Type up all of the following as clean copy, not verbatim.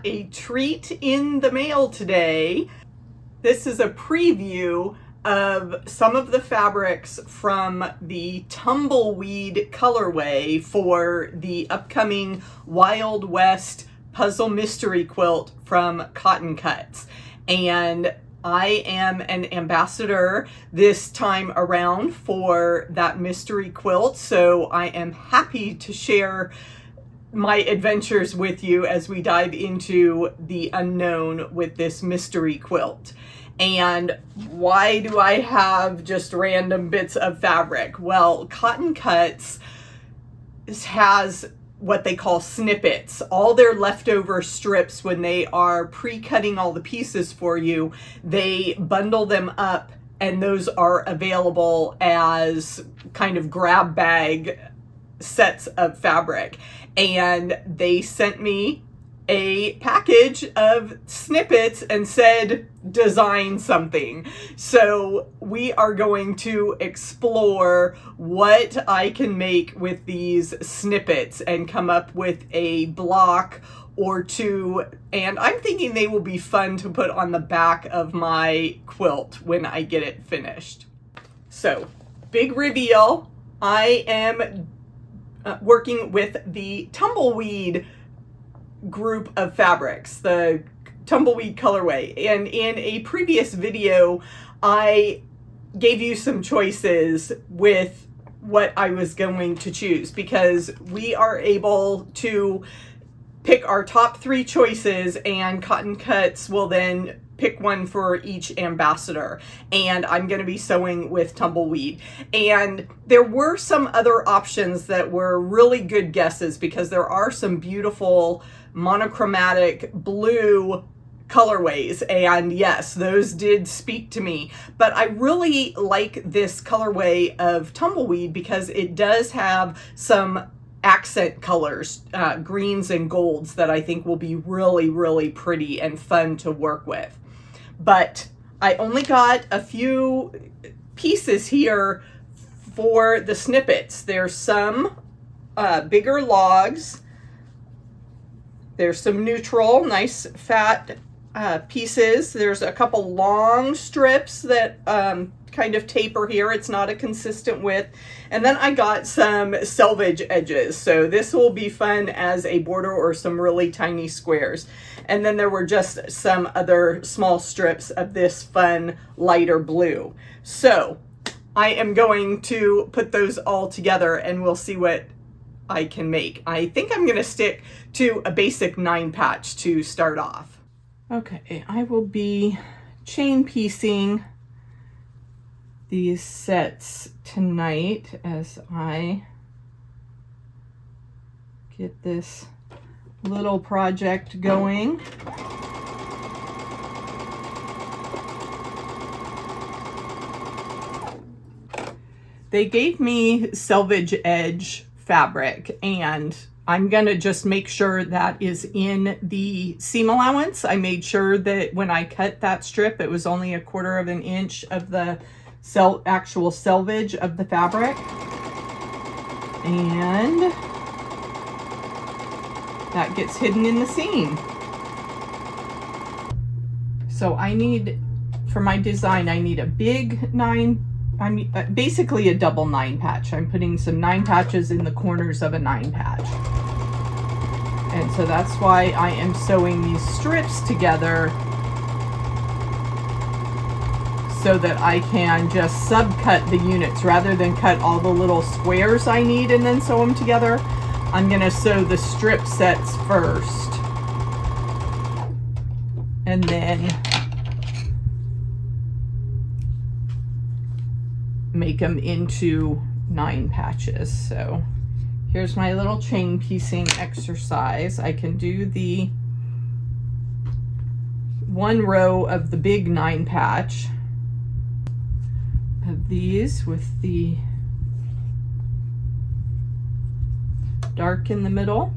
A treat in the mail today. This is a preview of some of the fabrics from the Tumbleweed colorway for the upcoming Wild West Puzzle Mystery Quilt from Cotton Cuts. And I am an ambassador this time around for that mystery quilt, so I am happy to share my adventures with you as we dive into the unknown with this mystery quilt. And why do I have just random bits of fabric? Well, Cotton Cuts has what they call snippets, all their leftover strips. When they are pre-cutting all the pieces for you, they bundle them up, and those are available as kind of grab bag sets of fabric. And they sent me a package of snippets and said, design something. So we are going to explore what I can make with these snippets and come up with a block or two. And I'm thinking they will be fun to put on the back of my quilt when I get it finished. So, big reveal. I am working with the Tumbleweed group of fabrics, the Tumbleweed colorway. And in a previous video, I gave you some choices with what I was going to choose, because we are able to pick our top 3 choices, and Cotton Cuts will then pick one for each ambassador. And I'm going to be sewing with Tumbleweed. And there were some other options that were really good guesses, because there are some beautiful monochromatic blue colorways, and yes, those did speak to me. But I really like this colorway of Tumbleweed because it does have some accent colors, greens and golds, that I think will be really, really pretty and fun to work with. But I only got a few pieces here for the snippets. There's some bigger logs. There's some neutral, nice fat pieces. There's a couple long strips that kind of taper here. It's not a consistent width. And then I got some selvage edges. So this will be fun as a border or some really tiny squares. And then there were just some other small strips of this fun lighter blue. So I am going to put those all together and we'll see what I can make. I think I'm going to stick to a basic 9 patch to start off. Okay, I will be chain piecing these sets tonight as I get this little project going. They gave me selvage edge fabric, and I'm gonna just make sure that is in the seam allowance. I made sure that when I cut that strip, it was only 1/4 of an inch of the actual selvage of the fabric. And that gets hidden in the seam. So I need, for my design, I need a big 9, basically a double 9 patch. I'm putting some 9 patches in the corners of a 9 patch. And so that's why I am sewing these strips together, so that I can just subcut the units rather than cut all the little squares I need and then sew them together. I'm going to sew the strip sets first and then make them into 9 patches. So here's my little chain piecing exercise. I can do the 1 row of the big 9 patch of these with the dark in the middle.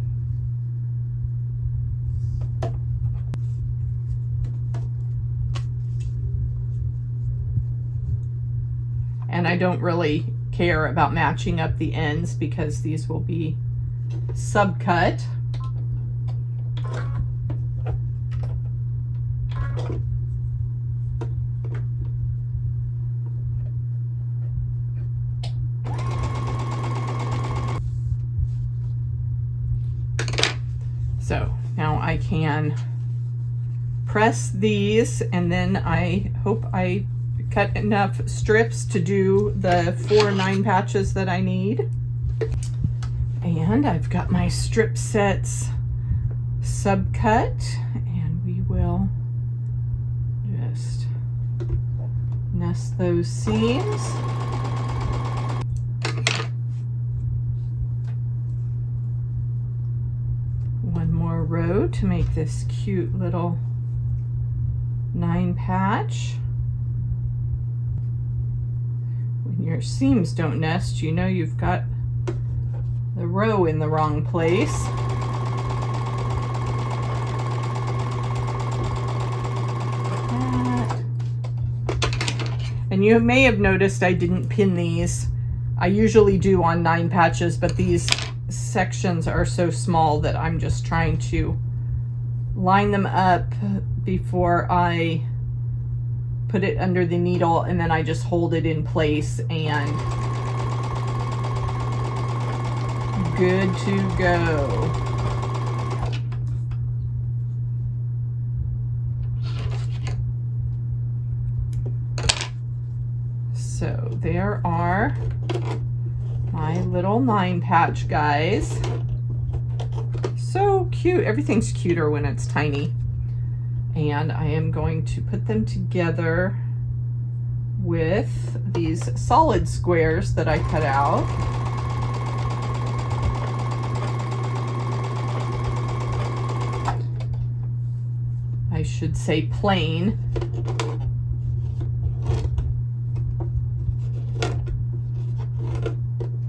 And I don't really care about matching up the ends because these will be subcut. can press these, and then I hope I cut enough strips to do the 4 9 patches that I need. And I've got my strip sets subcut, and we will just nest those seams. One more row to make this cute little 9 patch. When your seams don't nest, you know you've got the row in the wrong place. And you may have noticed I didn't pin these. I usually do on 9 patches, but these sections are so small that I'm just trying to line them up before I put it under the needle, and then I just hold it in place and good to go. So there are my little 9 patch guys. So cute. Everything's cuter when it's tiny. And I am going to put them together with these solid squares that I cut out. I should say plain.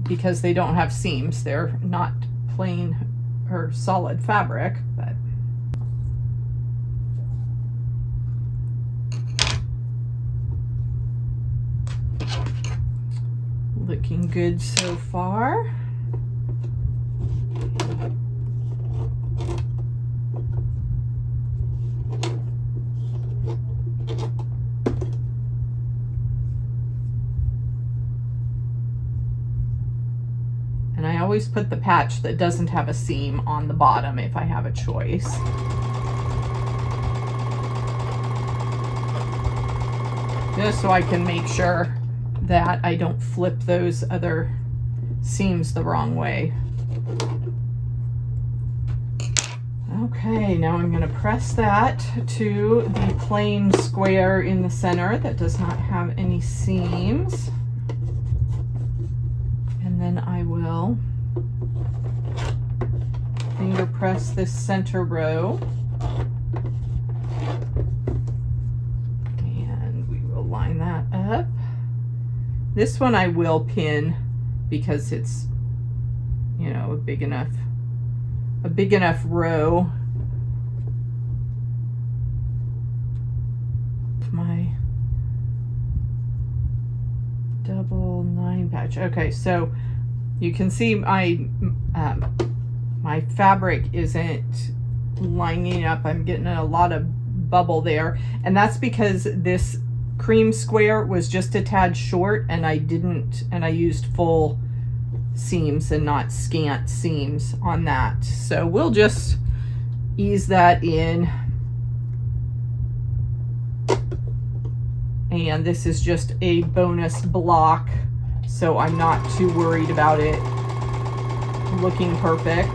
Because they don't have seams. They're not plain or solid fabric, but looking good so far. And I always put the patch that doesn't have a seam on the bottom if I have a choice. Just so I can make sure that I don't flip those other seams the wrong way. Okay, now I'm going to press that to the plain square in the center that does not have any seams. And then I will finger press this center row. And we will line that up. This one I will pin because it's, you know, a big enough row. My double 9 patch. Okay, so you can see my my fabric isn't lining up. I'm getting a lot of bubble there, and that's because this cream square was just a tad short, and I used full seams and not scant seams on that. So we'll just ease that in. And this is just a bonus block, so I'm not too worried about it looking perfect.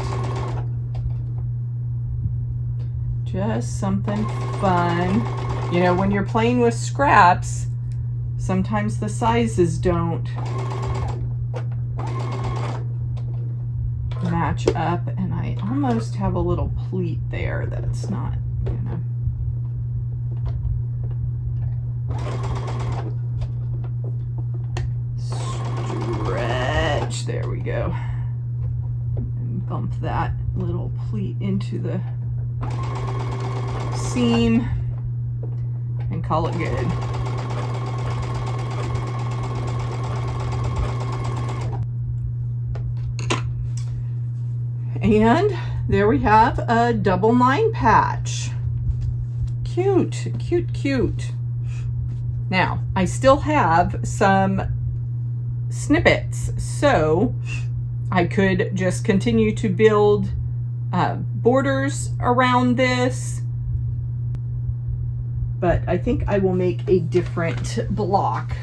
Just something fun. You know, when you're playing with scraps, sometimes the sizes don't match up, and I almost have a little pleat there that's not, you know. Stretch, there we go. And bump that little pleat into the seam and call it good. And there we have a double 9 patch. Cute, cute, cute. Now, I still have some snippets, so I could just continue to build borders around this, but I think I will make a different block.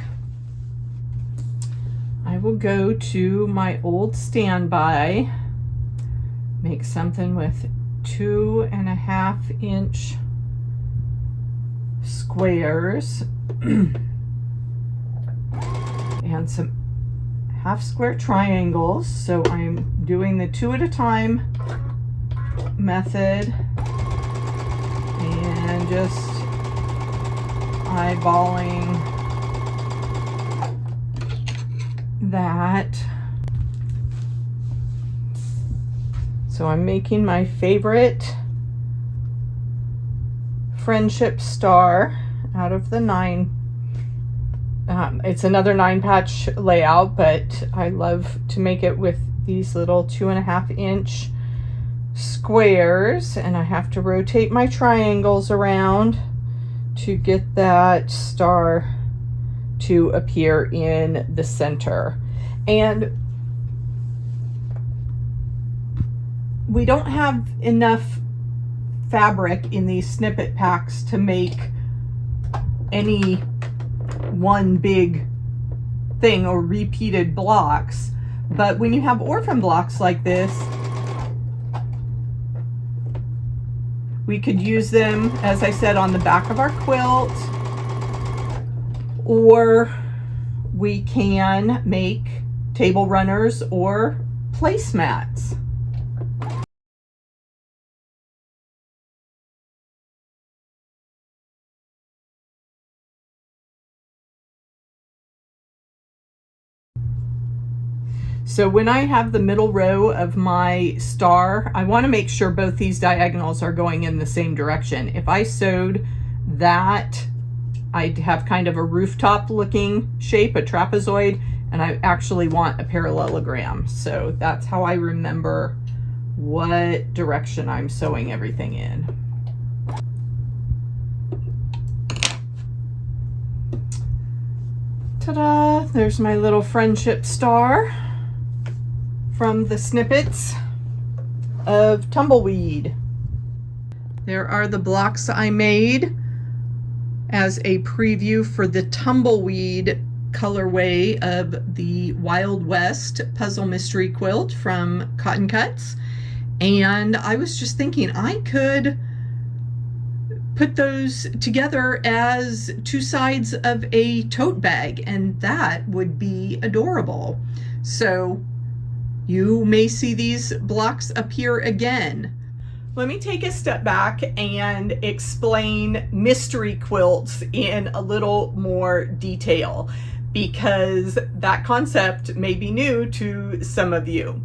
I will go to my old standby, make something with 2.5 inch squares and some half square triangles. So I'm doing the 2 at a time method and just eyeballing that. So I'm making my favorite friendship star out of the 9. It's another 9-patch layout, but I love to make it with these little 2.5 inch squares, and I have to rotate my triangles around to get that star to appear in the center. And we don't have enough fabric in these snippet packs to make any one big thing or repeated blocks. But when you have orphan blocks like this, we could use them, as I said, on the back of our quilt, or we can make table runners or placemats. So when I have the middle row of my star, I want to make sure both these diagonals are going in the same direction. If I sewed that, I'd have kind of a rooftop looking shape, a trapezoid, and I actually want a parallelogram. So that's how I remember what direction I'm sewing everything in. Ta-da! There's my little friendship star from the Snippets of Tumbleweed. There are the blocks I made as a preview for the Tumbleweed colorway of the Wild West Puzzle Mystery Quilt from Cotton Cuts. And I was just thinking I could put those together as 2 sides of a tote bag, and that would be adorable. So you may see these blocks appear again. Let me take a step back and explain mystery quilts in a little more detail, because that concept may be new to some of you.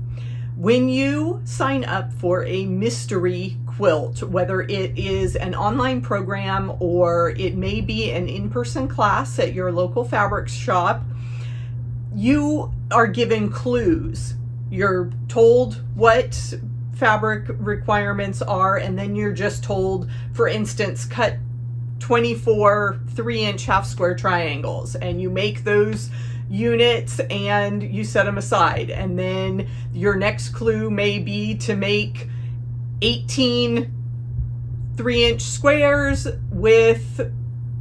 When you sign up for a mystery quilt, whether it is an online program or it may be an in-person class at your local fabric shop, you are given clues. You're told what fabric requirements are, and then you're just told, for instance, cut 24 3-inch half square triangles, and you make those units and you set them aside. And then your next clue may be to make 18 3-inch squares with,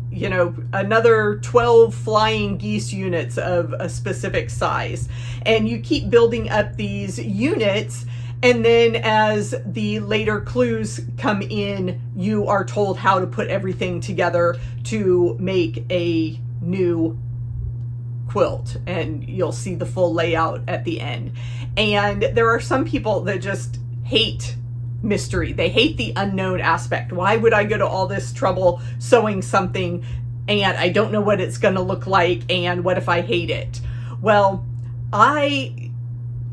you know, another 12 flying geese units of a specific size. And you keep building up these units, and then as the later clues come in, you are told how to put everything together to make a new quilt, and you'll see the full layout at the end. And there are some people that just hate mystery. They hate the unknown aspect. Why would I go to all this trouble sewing something and I don't know what it's going to look like, and what if I hate it? Well, I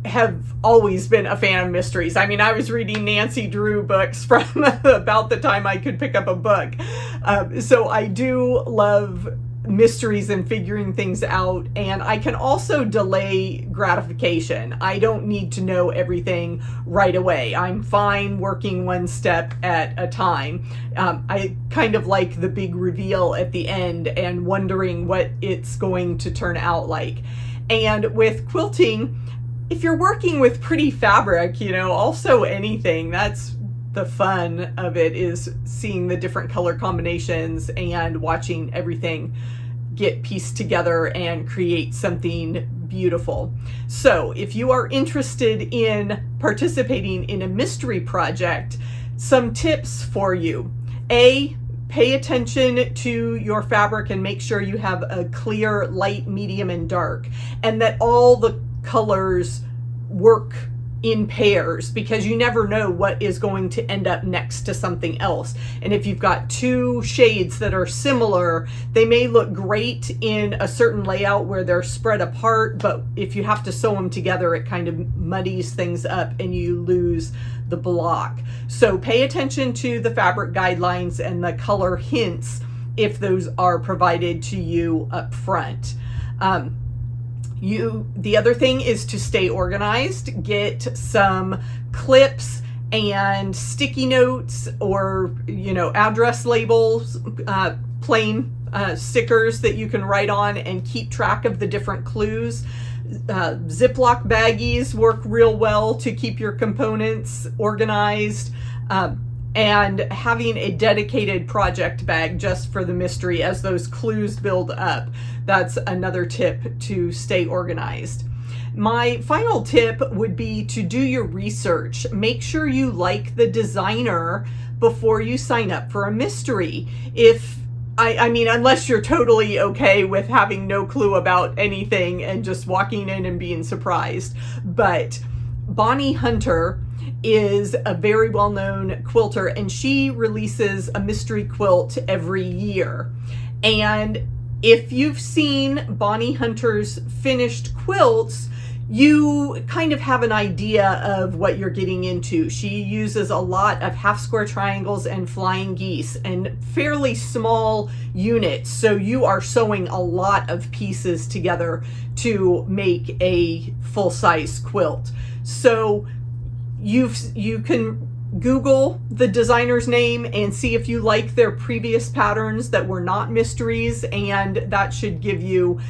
have always been a fan of mysteries. I mean, I was reading Nancy Drew books from about the time I could pick up a book. So I do love mysteries and figuring things out, and I can also delay gratification. I don't need to know everything right away. I'm fine working one step at a time. I kind of like the big reveal at the end and wondering what it's going to turn out like. And with quilting, if you're working with pretty fabric, you know, also anything, that's the fun of it, is seeing the different color combinations and watching everything get pieced together and create something beautiful. So if you are interested in participating in a mystery project, some tips for you. Pay attention to your fabric and make sure you have a clear, light, medium, and dark, and that all the colors work in pairs, because you never know what is going to end up next to something else. And if you've got two shades that are similar, they may look great in a certain layout where they're spread apart, but if you have to sew them together, it kind of muddies things up and you lose the block. So pay attention to the fabric guidelines and the color hints if those are provided to you up front. The other thing is to stay organized. Get some clips and sticky notes, or, you know, address labels, plain stickers that you can write on and keep track of the different clues. Ziploc baggies work real well to keep your components organized. And having a dedicated project bag just for the mystery as those clues build up. That's another tip to stay organized. My final tip would be to do your research. Make sure you like the designer before you sign up for a mystery. I mean, unless you're totally okay with having no clue about anything and just walking in and being surprised. But Bonnie Hunter is a very well-known quilter, and she releases a mystery quilt every year. And if you've seen Bonnie Hunter's finished quilts, you kind of have an idea of what you're getting into. She uses a lot of half square triangles and flying geese and fairly small units, so you are sewing a lot of pieces together to make a full-size quilt. So you can Google the designer's name and see if you like their previous patterns that were not mysteries, and that should give you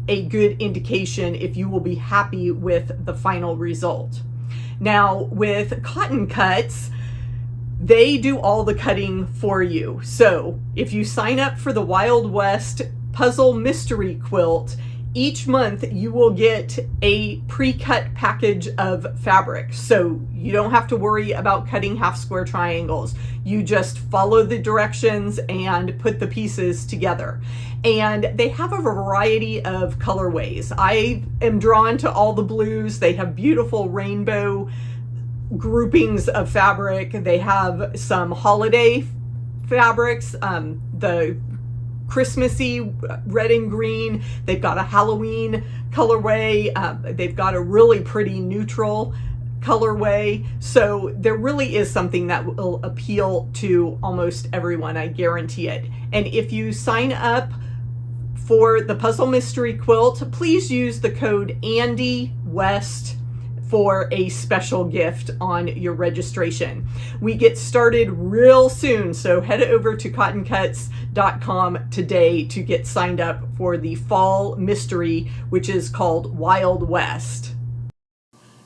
a good indication if you will be happy with the final result. Now, with Cotton Cuts, they do all the cutting for you. So if you sign up for the Wild West Puzzle Mystery Quilt, each month you will get a pre-cut package of fabric. So you don't have to worry about cutting half square triangles. You just follow the directions and put the pieces together. And they have a variety of colorways. I am drawn to all the blues. They have beautiful rainbow groupings of fabric. They have some holiday fabrics, the Christmassy red and green. They've got a Halloween colorway. They've got a really pretty neutral colorway. So there really is something that will appeal to almost everyone, I guarantee it. And if you sign up for the Puzzle Mystery Quilt, please use the code AndyWest for a special gift on your registration. We get started real soon, so head over to cottoncuts.com today to get signed up for the fall mystery, which is called Wild West.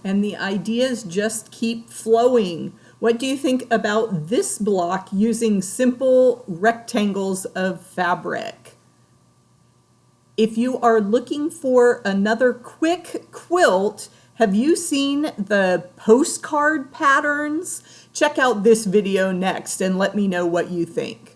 And the ideas just keep flowing. What do you think about this block using simple rectangles of fabric? If you are looking for another quick quilt, have you seen the postcard patterns? Check out this video next and let me know what you think.